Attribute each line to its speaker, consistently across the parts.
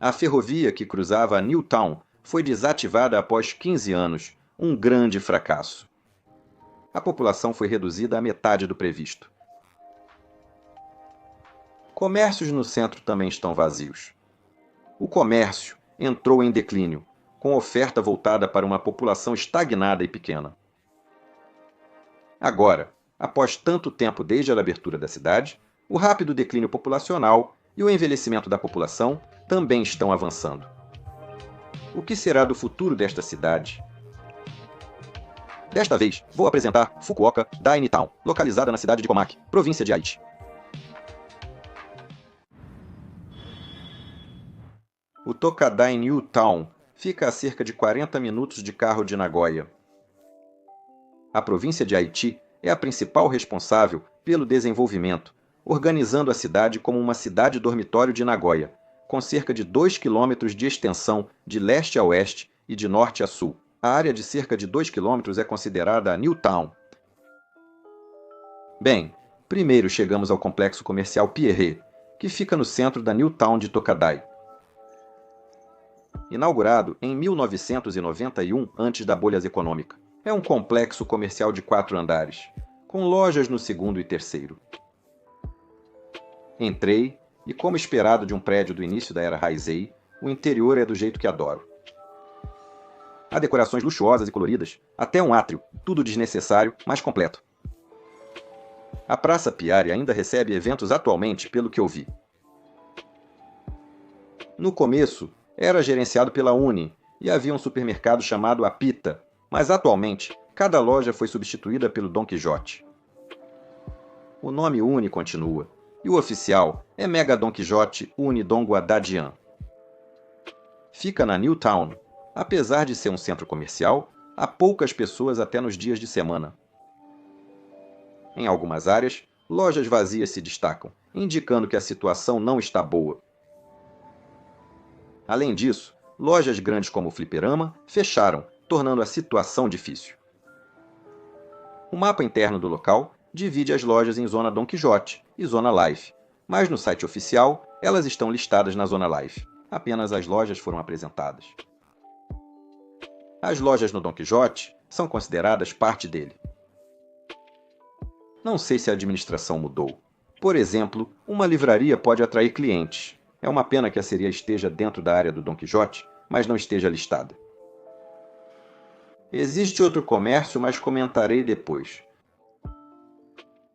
Speaker 1: A ferrovia que cruzava a Newtown foi desativada após 15 anos, um grande fracasso. A população foi reduzida à metade do previsto. Comércios no centro também estão vazios. O comércio entrou em declínio, com oferta voltada para uma população estagnada e pequena. Agora, após tanto tempo desde a abertura da cidade, o rápido declínio populacional e o envelhecimento da população também estão avançando. O que será do futuro desta cidade? Desta vez, vou apresentar Fukuoka Daini Town, localizada na cidade de Komaki, província de Aichi. O Tokadai New Town fica a cerca de 40 minutos de carro de Nagoya. A província de Aichi é a principal responsável pelo desenvolvimento, organizando a cidade como uma cidade-dormitório de Nagoya, com cerca de 2 km de extensão de leste a oeste e de norte a sul. A área de cerca de 2 km é considerada a New Town. Bem, primeiro chegamos ao complexo comercial Pierre, que fica no centro da New Town de Tokadai. Inaugurado em 1991, antes da bolha econômica. É um complexo comercial de 4 andares, com lojas no segundo e terceiro. Entrei, e como esperado de um prédio do início da era Heisei, o interior é do jeito que adoro. Há decorações luxuosas e coloridas, até um átrio, tudo desnecessário, mas completo. A Praça Piari ainda recebe eventos atualmente, pelo que eu vi. No começo, era gerenciado pela Uni e havia um supermercado chamado Apita, mas atualmente cada loja foi substituída pelo Don Quijote. O nome Uni continua, e o oficial é Mega Don Quijote Uni Dongua Dadian. Fica na New Town. Apesar de ser um centro comercial, há poucas pessoas até nos dias de semana. Em algumas áreas, lojas vazias se destacam, indicando que a situação não está boa. Além disso, lojas grandes como o Fliperama fecharam, tornando a situação difícil. O mapa interno do local divide as lojas em Zona Don Quijote e Zona Life, mas no site oficial elas estão listadas na Zona Life. Apenas as lojas foram apresentadas. As lojas no Don Quijote são consideradas parte dele. Não sei se a administração mudou. Por exemplo, uma livraria pode atrair clientes. É uma pena que a seria esteja dentro da área do Don Quijote, mas não esteja listada. Existe outro comércio, mas comentarei depois.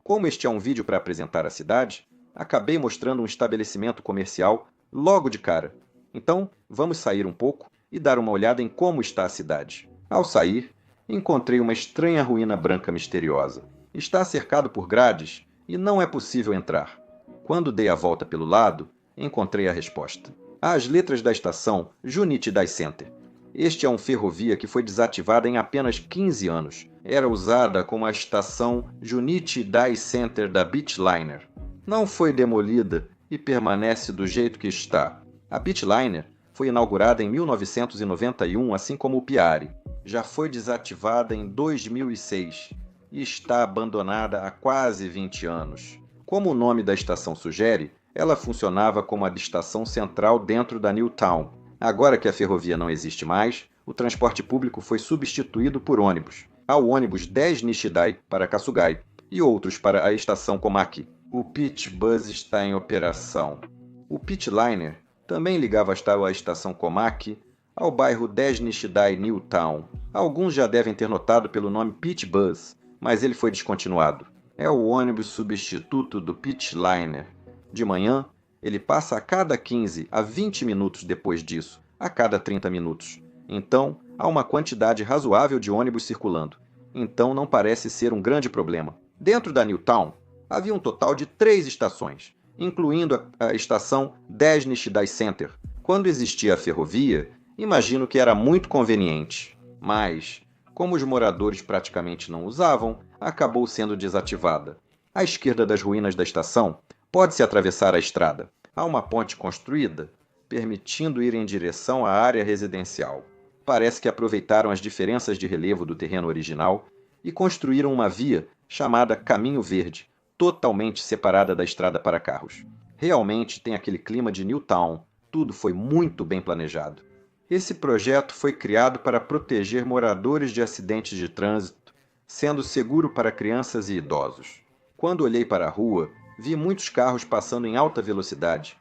Speaker 1: Como este é um vídeo para apresentar a cidade, acabei mostrando um estabelecimento comercial logo de cara. Então, vamos sair um pouco e dar uma olhada em como está a cidade. Ao sair, encontrei uma estranha ruína branca misteriosa. Está cercado por grades e não é possível entrar. Quando dei a volta pelo lado, encontrei a resposta. As letras da estação Junichi Dai Center. Este é um ferrovia que foi desativada em apenas 15 anos. Era usada como a estação Junichi Dai Center da Beachliner. Não foi demolida e permanece do jeito que está. A Beachliner foi inaugurada em 1991, assim como o Piari. Já foi desativada em 2006 e está abandonada há quase 20 anos. Como o nome da estação sugere, ela funcionava como a estação central dentro da New Town. Agora que a ferrovia não existe mais, o transporte público foi substituído por ônibus. Há o ônibus 10 Nishidai para Kasugai e outros para a estação Komaki. O Pitch Bus está em operação. O Pitch Liner também ligava a estação Komaki ao bairro 10 Nishidai New Town. Alguns já devem ter notado pelo nome Pitch Bus, mas ele foi descontinuado. É o ônibus substituto do Pitch Liner. De manhã, ele passa a cada 15 a 20 minutos, depois disso, a cada 30 minutos. Então, há uma quantidade razoável de ônibus circulando. Então, não parece ser um grande problema. Dentro da New Town, havia um total de 3 estações, incluindo a estação 10 Nishidai Center. Quando existia a ferrovia, imagino que era muito conveniente. Mas, como os moradores praticamente não usavam, acabou sendo desativada. À esquerda das ruínas da estação, pode-se atravessar a estrada. Há uma ponte construída, permitindo ir em direção à área residencial. Parece que aproveitaram as diferenças de relevo do terreno original e construíram uma via chamada Caminho Verde, totalmente separada da estrada para carros. Realmente tem aquele clima de New Town, tudo foi muito bem planejado. Esse projeto foi criado para proteger moradores de acidentes de trânsito, sendo seguro para crianças e idosos. Quando olhei para a rua, vi muitos carros passando em alta velocidade.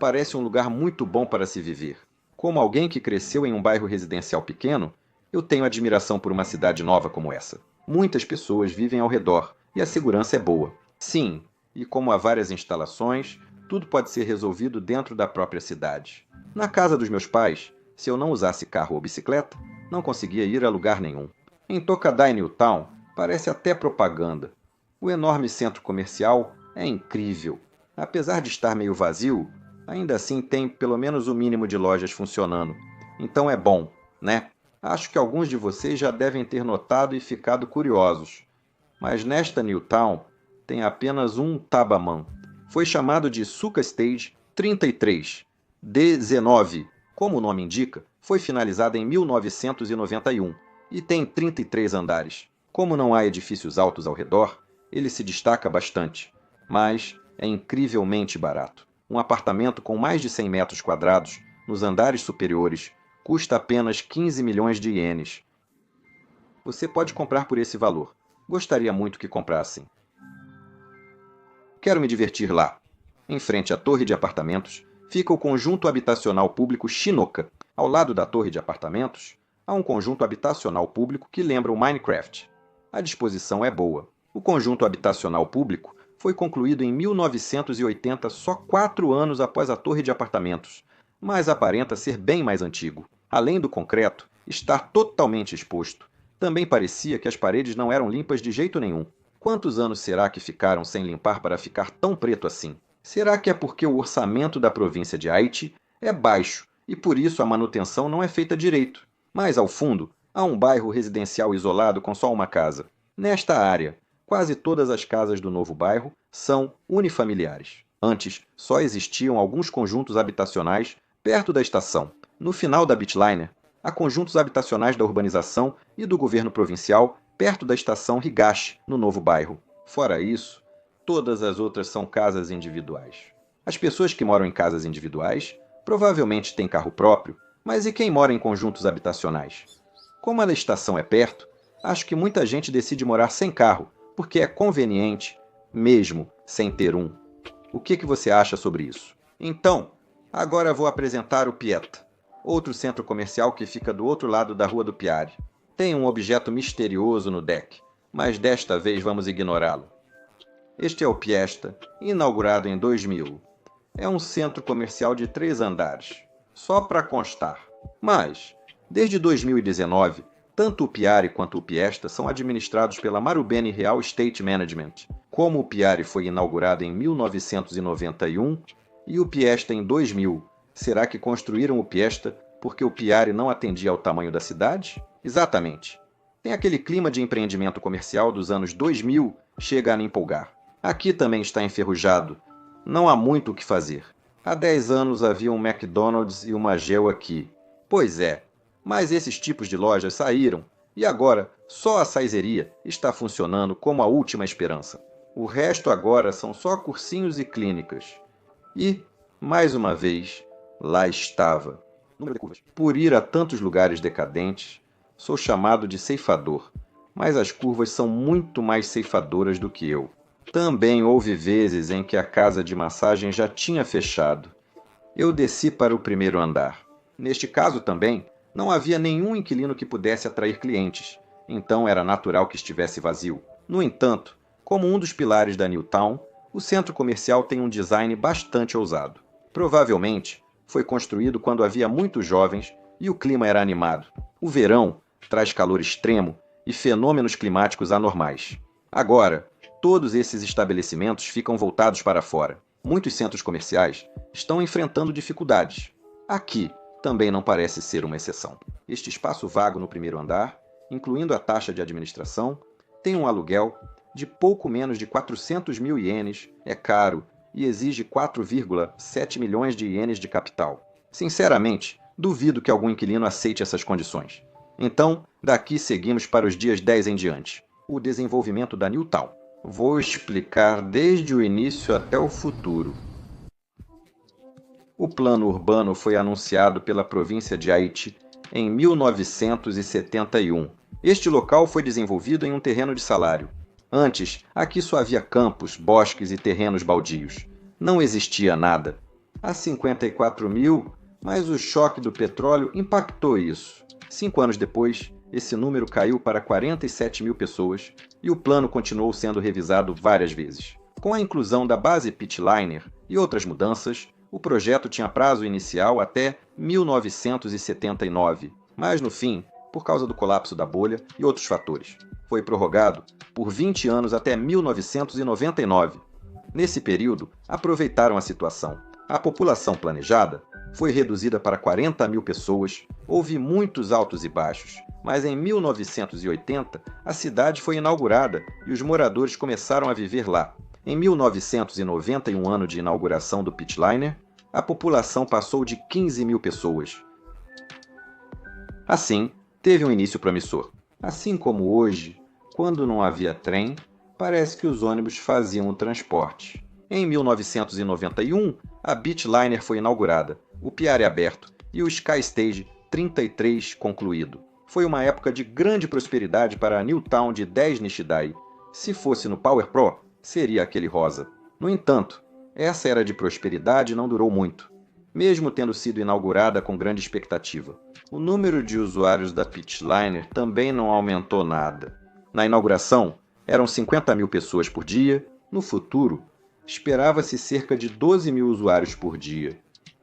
Speaker 1: Parece um lugar muito bom para se viver. Como alguém que cresceu em um bairro residencial pequeno, eu tenho admiração por uma cidade nova como essa. Muitas pessoas vivem ao redor e a segurança é boa. Sim, e como há várias instalações, tudo pode ser resolvido dentro da própria cidade. Na casa dos meus pais, se eu não usasse carro ou bicicleta, não conseguia ir a lugar nenhum. Em Tokadai Newtown, parece até propaganda. O enorme centro comercial é incrível. Apesar de estar meio vazio, ainda assim tem pelo menos o mínimo de lojas funcionando. Então é bom, né? Acho que alguns de vocês já devem ter notado e ficado curiosos. Mas nesta Newtown tem apenas um Tabaman. Foi chamado de Suka Stage 33. D19, como o nome indica, foi finalizada em 1991 e tem 33 andares. Como não há edifícios altos ao redor, ele se destaca bastante, mas é incrivelmente barato. Um apartamento com mais de 100 metros quadrados, nos andares superiores, custa apenas 15 milhões de ienes. Você pode comprar por esse valor. Gostaria muito que comprassem. Quero me divertir lá. Em frente à torre de apartamentos, fica o conjunto habitacional público Shinoka. Ao lado da torre de apartamentos, há um conjunto habitacional público que lembra o Minecraft. A disposição é boa. O conjunto habitacional público foi concluído em 1980, só 4 anos após a torre de apartamentos, mas aparenta ser bem mais antigo. Além do concreto estar totalmente exposto, também parecia que as paredes não eram limpas de jeito nenhum. Quantos anos será que ficaram sem limpar para ficar tão preto assim? Será que é porque o orçamento da província de Haiti é baixo e por isso a manutenção não é feita direito? Mais ao fundo, há um bairro residencial isolado com só uma casa. Nesta área, quase todas as casas do novo bairro são unifamiliares. Antes, só existiam alguns conjuntos habitacionais perto da estação. No final da Beachliner, há conjuntos habitacionais da urbanização e do governo provincial perto da estação Higashi, no novo bairro. Fora isso, todas as outras são casas individuais. As pessoas que moram em casas individuais provavelmente têm carro próprio, mas e quem mora em conjuntos habitacionais? Como a estação é perto, acho que muita gente decide morar sem carro, porque é conveniente, mesmo sem ter um. O que você acha sobre isso? Então, agora vou apresentar o Pieta, outro centro comercial que fica do outro lado da Rua do Piari. Tem um objeto misterioso no deck, mas desta vez vamos ignorá-lo. Este é o Piesta, inaugurado em 2000. É um centro comercial de 3 andares, só para constar. Mas, desde 2019, tanto o Piari quanto o Piesta são administrados pela Marubeni Real Estate Management. Como o Piari foi inaugurado em 1991 e o Piesta em 2000, será que construíram o Piesta porque o Piari não atendia ao tamanho da cidade? Exatamente. Tem aquele clima de empreendimento comercial dos anos 2000, chega a me empolgar. Aqui também está enferrujado. Não há muito o que fazer. Há 10 anos havia um McDonald's e uma Geo aqui. Pois é, mas esses tipos de lojas saíram e agora só a saizeria está funcionando como a última esperança. O resto agora são só cursinhos e clínicas. E, mais uma vez, lá estava. Por ir a tantos lugares decadentes, sou chamado de ceifador, mas as curvas são muito mais ceifadoras do que eu. Também houve vezes em que a casa de massagem já tinha fechado. Eu desci para o primeiro andar. Neste caso também, não havia nenhum inquilino que pudesse atrair clientes, então era natural que estivesse vazio. No entanto, como um dos pilares da Newtown, o centro comercial tem um design bastante ousado. Provavelmente, foi construído quando havia muitos jovens e o clima era animado. O verão traz calor extremo e fenômenos climáticos anormais. Agora, todos esses estabelecimentos ficam voltados para fora. Muitos centros comerciais estão enfrentando dificuldades. Aqui também não parece ser uma exceção. Este espaço vago no primeiro andar, incluindo a taxa de administração, tem um aluguel de pouco menos de 400 mil ienes, é caro e exige 4,7 milhões de ienes de capital. Sinceramente, duvido que algum inquilino aceite essas condições. Então, daqui seguimos para os dias 10 em diante. O desenvolvimento da Newtown. Vou explicar desde o início até o futuro. O plano urbano foi anunciado pela província de Haiti em 1971. Este local foi desenvolvido em um terreno de salário. Antes, aqui só havia campos, bosques e terrenos baldios. Não existia nada. Há 54 mil, mas o choque do petróleo impactou isso. 5 anos depois, esse número caiu para 47 mil pessoas e o plano continuou sendo revisado várias vezes. Com a inclusão da base Pitliner e outras mudanças, o projeto tinha prazo inicial até 1979, mas no fim, por causa do colapso da bolha e outros fatores, foi prorrogado por 20 anos até 1999. Nesse período, aproveitaram a situação. A população planejada foi reduzida para 40 mil pessoas, houve muitos altos e baixos, mas em 1980 a cidade foi inaugurada e os moradores começaram a viver lá. Em 1991, ano de inauguração do Pitliner, a população passou de 15 mil pessoas. Assim, teve um início promissor. Assim como hoje, quando não havia trem, parece que os ônibus faziam o transporte. Em 1991, a Pitliner foi inaugurada, o Piare aberto e o Sky Stage 33 concluído. Foi uma época de grande prosperidade para a New Town de 10 Nishidai. Se fosse no Power Pro, seria aquele rosa. No entanto, essa era de prosperidade não durou muito, mesmo tendo sido inaugurada com grande expectativa. O número de usuários da Pitliner também não aumentou nada. Na inauguração, eram 50 mil pessoas por dia. No futuro, esperava-se cerca de 12 mil usuários por dia.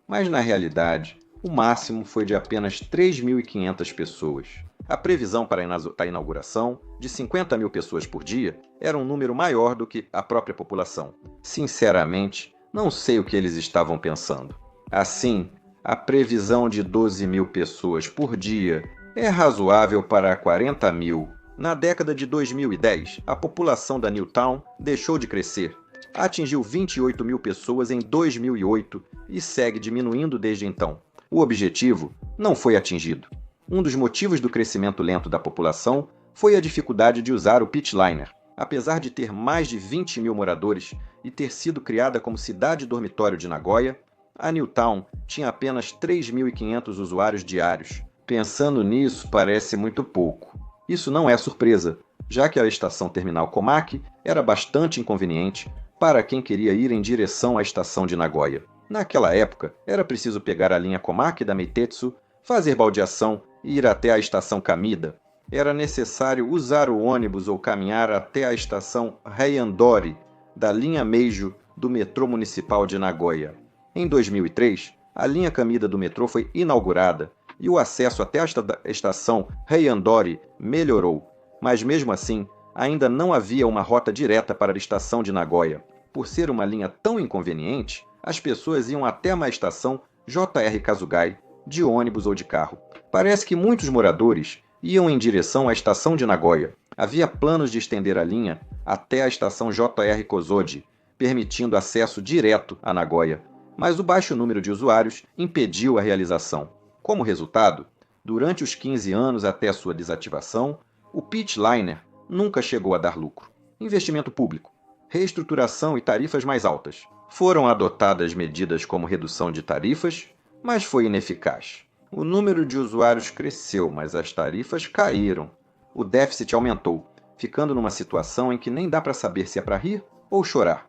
Speaker 1: Mas, na realidade, o máximo foi de apenas 3.500 pessoas. A previsão para a inauguração, de 50 mil pessoas por dia, era um número maior do que a própria população. Sinceramente, não sei o que eles estavam pensando. Assim, a previsão de 12 mil pessoas por dia é razoável para 40 mil. Na década de 2010, a população da New Town deixou de crescer. Atingiu 28 mil pessoas em 2008 e segue diminuindo desde então. O objetivo não foi atingido. Um dos motivos do crescimento lento da população foi a dificuldade de usar o Pitliner. Apesar de ter mais de 20 mil moradores e ter sido criada como cidade-dormitório de Nagoya, a New Town tinha apenas 3.500 usuários diários. Pensando nisso, parece muito pouco. Isso não é surpresa, já que a estação terminal Komaki era bastante inconveniente para quem queria ir em direção à estação de Nagoya. Naquela época, era preciso pegar a linha Komaki da Meitetsu, fazer baldeação e ir até a estação Kamida. Era necessário usar o ônibus ou caminhar até a estação Heiandori, da linha Meijo do metrô municipal de Nagoya. Em 2003, a linha Kamida do metrô foi inaugurada e o acesso até a estação Heiandori melhorou, mas mesmo assim, ainda não havia uma rota direta para a estação de Nagoya. Por ser uma linha tão inconveniente, as pessoas iam até uma estação JR Kazugai, de ônibus ou de carro. Parece que muitos moradores iam em direção à estação de Nagoya. Havia planos de estender a linha até a estação JR Kozoji, permitindo acesso direto a Nagoya, mas o baixo número de usuários impediu a realização. Como resultado, durante os 15 anos até sua desativação, o Pitliner nunca chegou a dar lucro. Investimento público, reestruturação e tarifas mais altas. Foram adotadas medidas como redução de tarifas, mas foi ineficaz. O número de usuários cresceu, mas as tarifas caíram. O déficit aumentou, ficando numa situação em que nem dá para saber se é para rir ou chorar.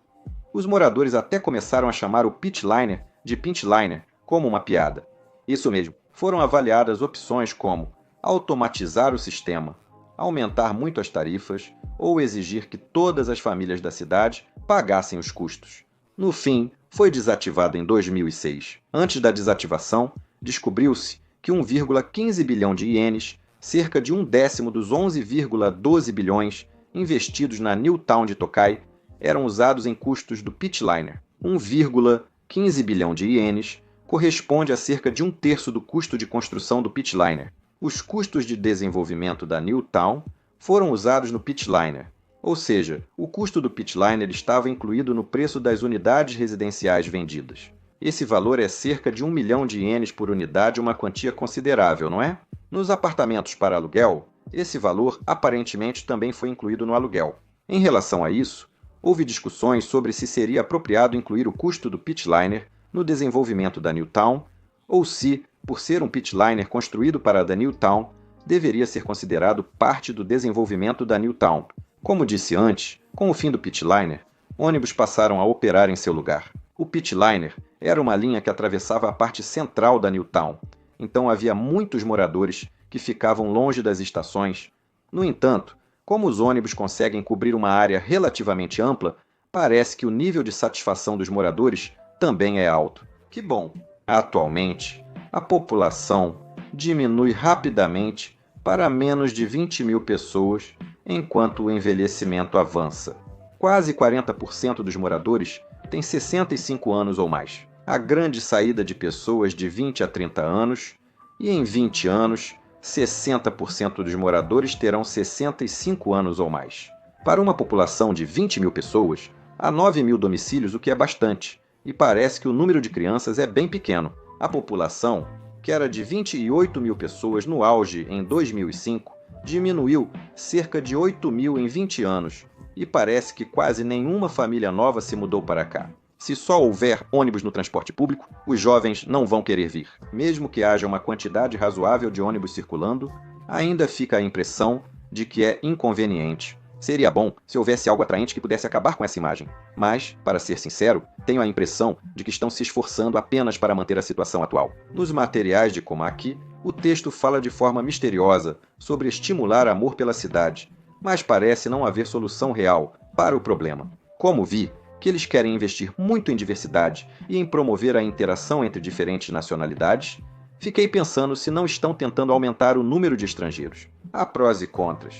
Speaker 1: Os moradores até começaram a chamar o Pitliner de Pitliner, como uma piada. Isso mesmo, foram avaliadas opções como automatizar o sistema, aumentar muito as tarifas ou exigir que todas as famílias da cidade pagassem os custos. No fim, foi desativado em 2006. Antes da desativação, descobriu-se que 1,15 bilhão de ienes, cerca de 1/10 dos 11,12 bilhões investidos na New Town de Tokai, eram usados em custos do Pitliner. 1,15 bilhão de ienes corresponde a cerca de 1/3 do custo de construção do Pitliner. Os custos de desenvolvimento da New Town foram usados no Pitliner, ou seja, o custo do Pitliner estava incluído no preço das unidades residenciais vendidas. Esse valor é cerca de 1 milhão de ienes por unidade, uma quantia considerável, não é? Nos apartamentos para aluguel, esse valor aparentemente também foi incluído no aluguel. Em relação a isso, houve discussões sobre se seria apropriado incluir o custo do Pitliner no desenvolvimento da Newtown, ou se, por ser um pitliner construído para a da Newtown, deveria ser considerado parte do desenvolvimento da Newtown. Como disse antes, com o fim do pitliner, ônibus passaram a operar em seu lugar. O pitliner era uma linha que atravessava a parte central da Newtown, então havia muitos moradores que ficavam longe das estações. No entanto, como os ônibus conseguem cobrir uma área relativamente ampla, parece que o nível de satisfação dos moradores também é alto. Que bom! Atualmente, a população diminui rapidamente para menos de 20.000 pessoas, enquanto o envelhecimento avança. Quase 40% dos moradores têm 65 anos ou mais. A grande saída de pessoas de 20 a 30 anos, e em 20 anos, 60% dos moradores terão 65 anos ou mais. Para uma população de 20.000 pessoas, há 9.000 domicílios, o que é bastante, e parece que o número de crianças é bem pequeno. A população, que era de 28.000 pessoas no auge em 2005, diminuiu cerca de 8.000 em 20 anos, e parece que quase nenhuma família nova se mudou para cá. Se só houver ônibus no transporte público, os jovens não vão querer vir. Mesmo que haja uma quantidade razoável de ônibus circulando, ainda fica a impressão de que é inconveniente. Seria bom se houvesse algo atraente que pudesse acabar com essa imagem. Mas, para ser sincero, tenho a impressão de que estão se esforçando apenas para manter a situação atual. Nos materiais de Como Aqui, o texto fala de forma misteriosa sobre estimular amor pela cidade, mas parece não haver solução real para o problema. Como vi que eles querem investir muito em diversidade e em promover a interação entre diferentes nacionalidades, fiquei pensando se não estão tentando aumentar o número de estrangeiros. Há prós e contras.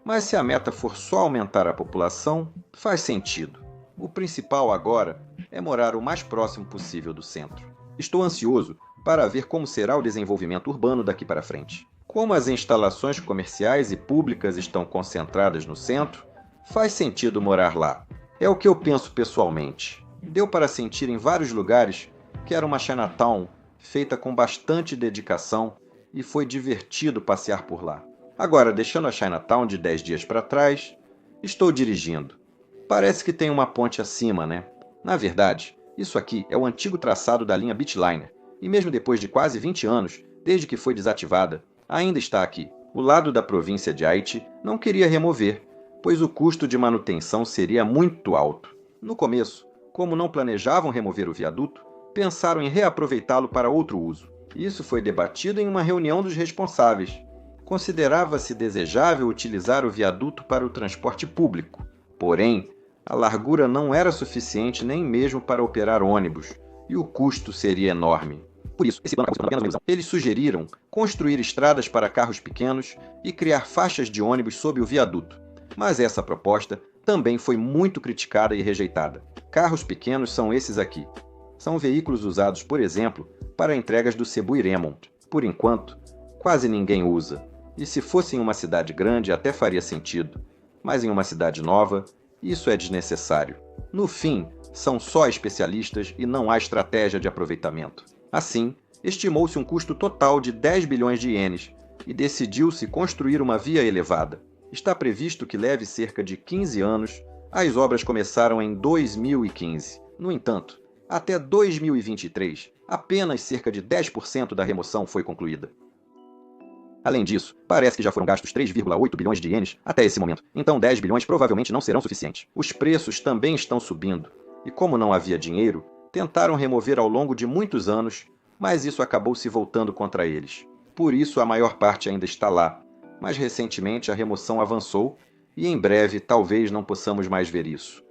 Speaker 1: Mas se a meta for só aumentar a população, faz sentido. O principal agora é morar o mais próximo possível do centro. Estou ansioso para ver como será o desenvolvimento urbano daqui para frente. Como as instalações comerciais e públicas estão concentradas no centro, faz sentido morar lá. É o que eu penso pessoalmente. Deu para sentir em vários lugares que era uma Chinatown feita com bastante dedicação e foi divertido passear por lá. Agora, deixando a Chinatown de 10 dias para trás, estou dirigindo. Parece que tem uma ponte acima, né? Na verdade, isso aqui é o antigo traçado da linha Beachliner, e mesmo depois de quase 20 anos, desde que foi desativada, ainda está aqui. O lado da província de Haiti não queria remover, pois o custo de manutenção seria muito alto. No começo, como não planejavam remover o viaduto, pensaram em reaproveitá-lo para outro uso. Isso foi debatido em uma reunião dos responsáveis. Considerava-se desejável utilizar o viaduto para o transporte público, porém, a largura não era suficiente nem mesmo para operar ônibus, e o custo seria enorme. Por isso, esse plano acabou se tornando apenas uma ilusão. Eles sugeriram construir estradas para carros pequenos e criar faixas de ônibus sob o viaduto. Mas essa proposta também foi muito criticada e rejeitada. Carros pequenos são esses aqui. São veículos usados, por exemplo, para entregas do Cebu e Remont. Por enquanto, quase ninguém usa. E se fosse em uma cidade grande até faria sentido. Mas em uma cidade nova, isso é desnecessário. No fim, são só especialistas e não há estratégia de aproveitamento. Assim, estimou-se um custo total de 10 bilhões de ienes e decidiu-se construir uma via elevada. Está previsto que leve cerca de 15 anos. As obras começaram em 2015. No entanto, até 2023, apenas cerca de 10% da remoção foi concluída. Além disso, parece que já foram gastos 3,8 bilhões de ienes até esse momento, então 10 bilhões provavelmente não serão suficientes. Os preços também estão subindo, e como não havia dinheiro, tentaram remover ao longo de muitos anos, mas isso acabou se voltando contra eles. Por isso a maior parte ainda está lá, mas recentemente a remoção avançou e em breve talvez não possamos mais ver isso.